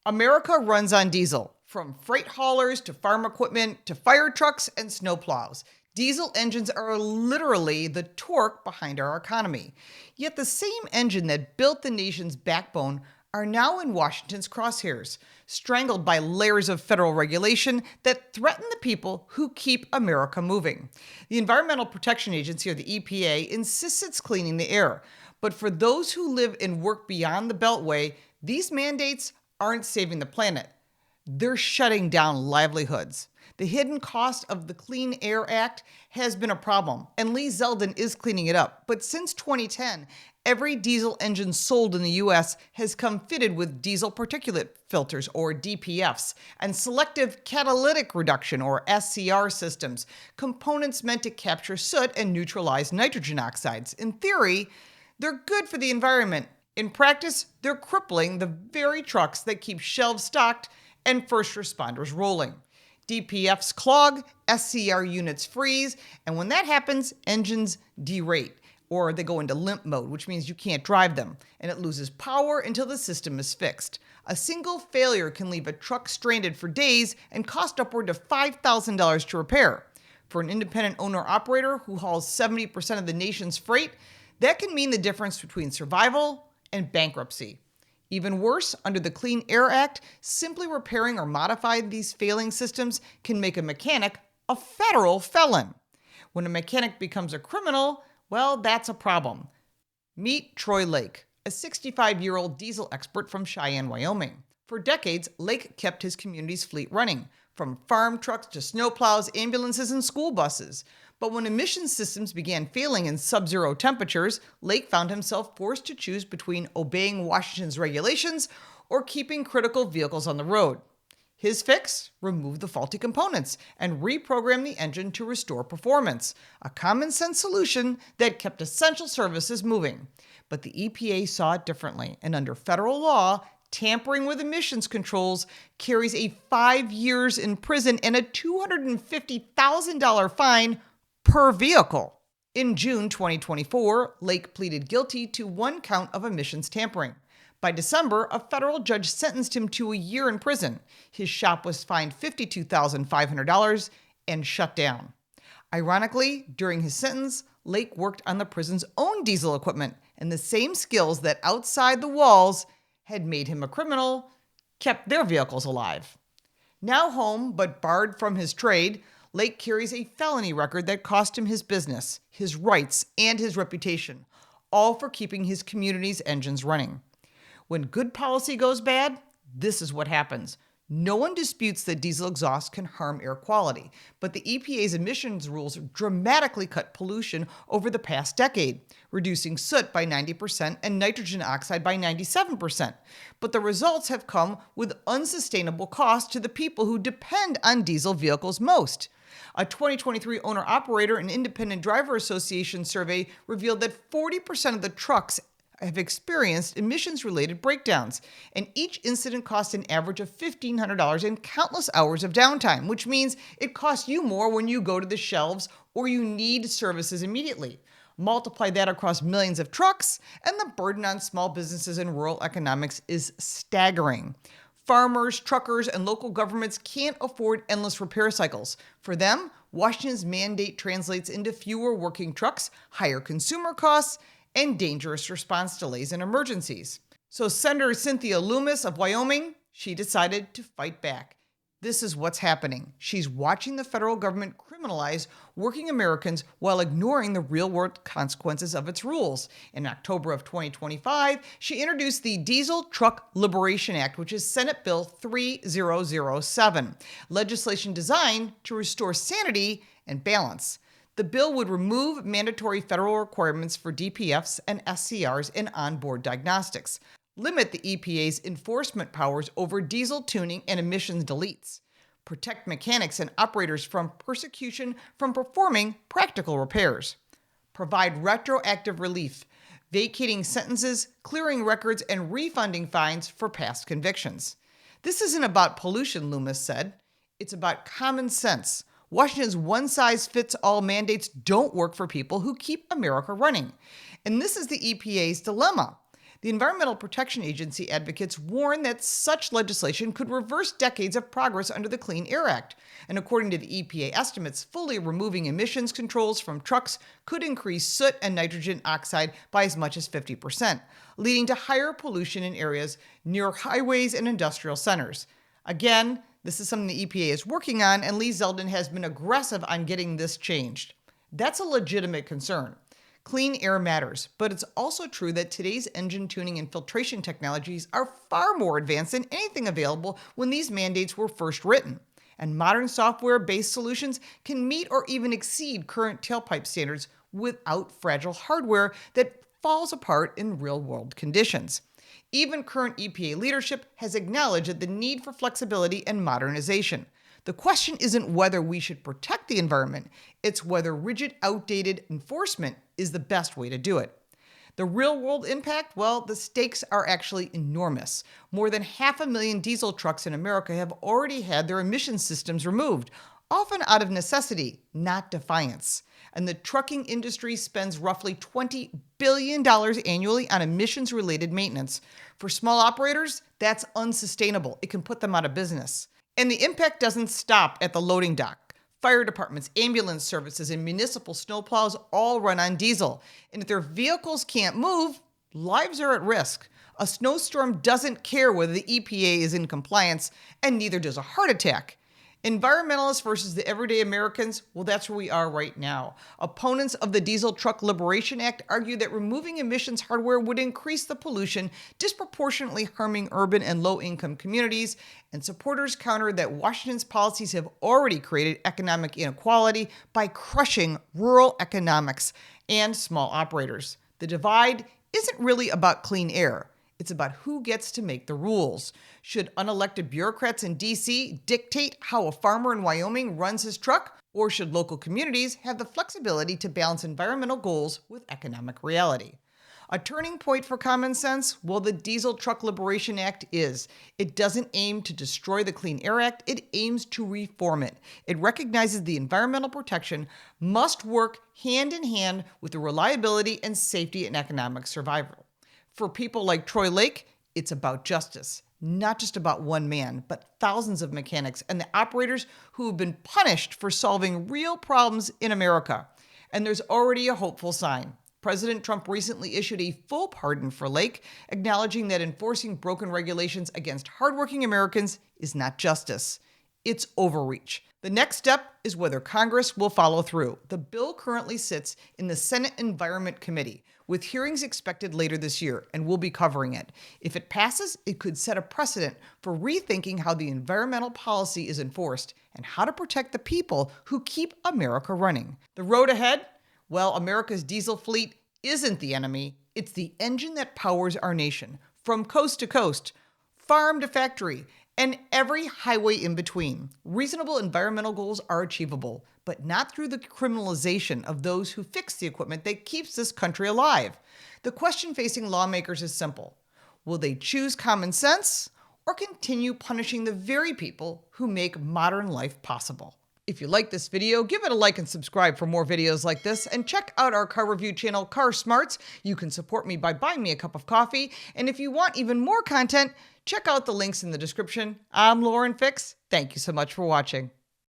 America runs on diesel, from freight haulers to farm equipment to fire trucks and snowplows. Diesel engines are literally the torque behind our economy. Yet the same engine that built the nation's backbone are now in Washington's crosshairs, strangled by layers of federal regulation that threaten the people who keep America moving. The Environmental Protection Agency, or the EPA, insists it's cleaning the air. But for those who live and work beyond the Beltway, these mandates aren't saving the planet. They're shutting down livelihoods. The hidden cost of the Clean Air Act has been a problem, and Lee Zeldin is cleaning it up. But since 2010, every diesel engine sold in the U.S. has come fitted with diesel particulate filters, or DPFs, and selective catalytic reduction, or SCR systems, components meant to capture soot and neutralize nitrogen oxides. In theory, they're good for the environment. In practice, they're crippling the very trucks that keep shelves stocked and first responders rolling. DPFs clog, SCR units freeze, and when that happens, engines derate, or they go into limp mode, which means you can't drive them, and it loses power until the system is fixed. A single failure can leave a truck stranded for days and cost upward of $5,000 to repair. For an independent owner-operator who hauls 70% of the nation's freight, that can mean the difference between survival and bankruptcy. Even worse, under the Clean Air Act, simply repairing or modifying these failing systems can make a mechanic a federal felon. When a mechanic becomes a criminal, well, that's a problem. Meet Troy Lake, a 65-year-old diesel expert from Cheyenne, Wyoming. For decades, Lake kept his community's fleet running, from farm trucks to snowplows, ambulances, and school buses. But when emission systems began failing in sub-zero temperatures, Lake found himself forced to choose between obeying Washington's regulations or keeping critical vehicles on the road. His fix? Remove the faulty components and reprogram the engine to restore performance, a common-sense solution that kept essential services moving. But the EPA saw it differently, and under federal law, tampering with emissions controls carries a 5 years in prison and a $250,000 fine per vehicle. In June 2024, Lake pleaded guilty to 1 count of emissions tampering. By December, a federal judge sentenced him to a year in prison. His shop was fined $52,500 and shut down. Ironically, during his sentence, Lake worked on the prison's own diesel equipment, and the same skills that outside the walls had made him a criminal kept their vehicles alive. Now home, but barred from his trade, Lake carries a felony record that cost him his business, his rights, and his reputation, all for keeping his community's engines running. When good policy goes bad, this is what happens. No one disputes that diesel exhaust can harm air quality, but the EPA's emissions rules dramatically cut pollution over the past decade, reducing soot by 90% and nitrogen oxide by 97%. But the results have come with unsustainable costs to the people who depend on diesel vehicles most. A 2023 Owner-Operator and Independent Driver Association survey revealed that 40% of the trucks have experienced emissions-related breakdowns, and each incident costs an average of $1,500 and countless hours of downtime, which means it costs you more when you go to the shelves or you need services immediately. Multiply that across millions of trucks, and the burden on small businesses and rural economics is staggering. Farmers, truckers, and local governments can't afford endless repair cycles. For them, Washington's mandate translates into fewer working trucks, higher consumer costs, and dangerous response delays in emergencies. So Senator Cynthia Loomis of Wyoming, she decided to fight back. This is what's happening. She's watching the federal government criminalize working Americans while ignoring the real-world consequences of its rules. In October of 2025, she introduced the Diesel Truck Liberation Act, which is Senate Bill 3007, legislation designed to restore sanity and balance. The bill would remove mandatory federal requirements for DPFs and SCRs in onboard diagnostics, limit the EPA's enforcement powers over diesel tuning and emissions deletes, protect mechanics and operators from persecution from performing practical repairs, provide retroactive relief, vacating sentences, clearing records, and refunding fines for past convictions. This isn't about pollution, Loomis said. It's about common sense. Washington's one-size-fits-all mandates don't work for people who keep America running. And this is the EPA's dilemma. The Environmental Protection Agency advocates warn that such legislation could reverse decades of progress under the Clean Air Act. And according to the EPA estimates, fully removing emissions controls from trucks could increase soot and nitrogen oxide by as much as 50%, leading to higher pollution in areas near highways and industrial centers. Again, this is something the EPA is working on, and Lee Zeldin has been aggressive on getting this changed. That's a legitimate concern. Clean air matters, but it's also true that today's engine tuning and filtration technologies are far more advanced than anything available when these mandates were first written. And modern software-based solutions can meet or even exceed current tailpipe standards without fragile hardware that falls apart in real-world conditions. Even current EPA leadership has acknowledged the need for flexibility and modernization. The question isn't whether we should protect the environment, it's whether rigid, outdated enforcement is the best way to do it. The real-world impact? Well, the stakes are actually enormous. More than 500,000 diesel trucks in America have already had their emission systems removed, often out of necessity, not defiance. And the trucking industry spends roughly $20 billion annually on emissions-related maintenance. For small operators, that's unsustainable. It can put them out of business. And the impact doesn't stop at the loading dock. Fire departments, ambulance services, and municipal snowplows all run on diesel. And if their vehicles can't move, lives are at risk. A snowstorm doesn't care whether the EPA is in compliance, and neither does a heart attack. Environmentalists versus the everyday Americans, well, that's where we are right now. Opponents of the Diesel Truck Liberation Act argue that removing emissions hardware would increase the pollution, disproportionately harming urban and low-income communities, and supporters counter that Washington's policies have already created economic inequality by crushing rural economics and small operators. The divide isn't really about clean air. It's about who gets to make the rules. Should unelected bureaucrats in D.C. dictate how a farmer in Wyoming runs his truck? Or should local communities have the flexibility to balance environmental goals with economic reality? A turning point for common sense? Well, the Diesel Truck Liberation Act is. It doesn't aim to destroy the Clean Air Act, it aims to reform it. It recognizes the environmental protection must work hand in hand with the reliability and safety and economic survival. For people like Troy Lake, it's about justice, not just about one man, but thousands of mechanics and the operators who have been punished for solving real problems in America. And there's already a hopeful sign. President Trump recently issued a full pardon for Lake, acknowledging that enforcing broken regulations against hardworking Americans is not justice. It's overreach. The next step is whether Congress will follow through. The bill currently sits in the Senate Environment Committee, with hearings expected later this year, and we'll be covering it. If it passes, it could set a precedent for rethinking how the environmental policy is enforced and how to protect the people who keep America running. The road ahead? Well, America's diesel fleet isn't the enemy. It's the engine that powers our nation, from coast to coast, farm to factory, and every highway in between. Reasonable environmental goals are achievable, but not through the criminalization of those who fix the equipment that keeps this country alive. The question facing lawmakers is simple. Will they choose common sense or continue punishing the very people who make modern life possible? If you like this video, give it a like and subscribe for more videos like this, and check out our car review channel, Car Smarts. You can support me by buying me a cup of coffee, and if you want even more content, check out the links in the description. I'm Lauren Fix. Thank you so much for watching.